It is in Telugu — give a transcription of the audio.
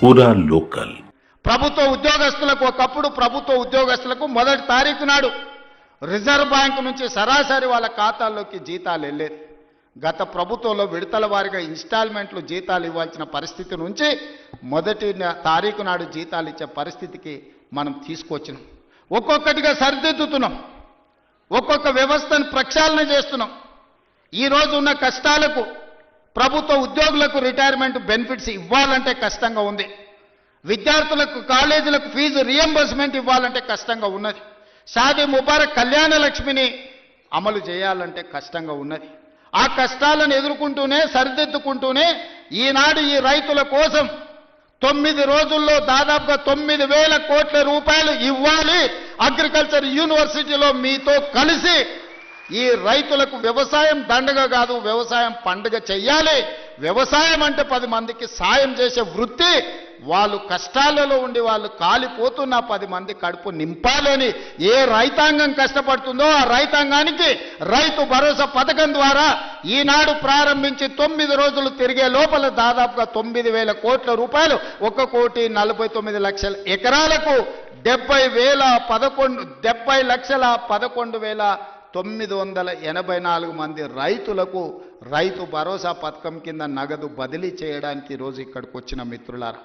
పూరా లోకల్. ప్రభుత్వ ఉద్యోగస్తులకు ఒకప్పుడు ప్రభుత్వ ఉద్యోగస్తులకు మొదటి తారీఖు నాడు రిజర్వ్ బ్యాంకు నుంచి సరాసరి వాళ్ళ ఖాతాల్లోకి జీతాలు వెళ్ళేది. గత ప్రభుత్వంలో విడతల వారీగా ఇన్స్టాల్మెంట్లు జీతాలు ఇవ్వాల్సిన పరిస్థితి నుంచి మొదటి తారీఖు నాడు జీతాలు ఇచ్చే పరిస్థితికి మనం తీసుకొచ్చినాం. ఒక్కొక్కటిగా సరిదిద్దుతున్నాం, ఒక్కొక్క వ్యవస్థను ప్రక్షాళన చేస్తున్నాం. ఈరోజు ఉన్న కష్టాలకు ప్రభుత్వ ఉద్యోగులకు రిటైర్మెంట్ బెనిఫిట్స్ ఇవ్వాలంటే కష్టంగా ఉంది. విద్యార్థులకు కాలేజీలకు ఫీజు రియంబర్స్మెంట్ ఇవ్వాలంటే కష్టంగా ఉన్నది. షాదీ ముబారక్ కళ్యాణ లక్ష్మిని అమలు చేయాలంటే కష్టంగా ఉన్నది. ఆ కష్టాలను ఎదుర్కొంటూనే సరిదిద్దుకుంటూనే ఈనాడు ఈ రైతుల కోసం 9 రోజుల్లో దాదాపుగా 9,000 కోట్ల రూపాయలు ఇవ్వాలి. అగ్రికల్చర్ యూనివర్సిటీలో మీతో కలిసి ఈ రైతులకు వ్యవసాయం దండగ కాదు, వ్యవసాయం పండుగ చెయ్యాలి. వ్యవసాయం అంటే 10 మందికి సాయం చేసే వృత్తి. వాళ్ళు కష్టాలలో ఉండి వాళ్ళు కాలిపోతున్న 10 మంది కడుపు నింపాలని ఏ రైతాంగం కష్టపడుతుందో ఆ రైతాంగానికి రైతు భరోసా పథకం ద్వారా ఈనాడు ప్రారంభించి 9 రోజులు తిరిగే లోపల దాదాపుగా 9,000 కోట్ల రూపాయలు 1,49,00,000 ఎకరాలకు 70,11,984 మంది రైతులకు రైతు భరోసా పథకం కింద నగదు బదిలీ చేయడానికి ఈరోజు ఇక్కడికి వచ్చిన మిత్రులారా.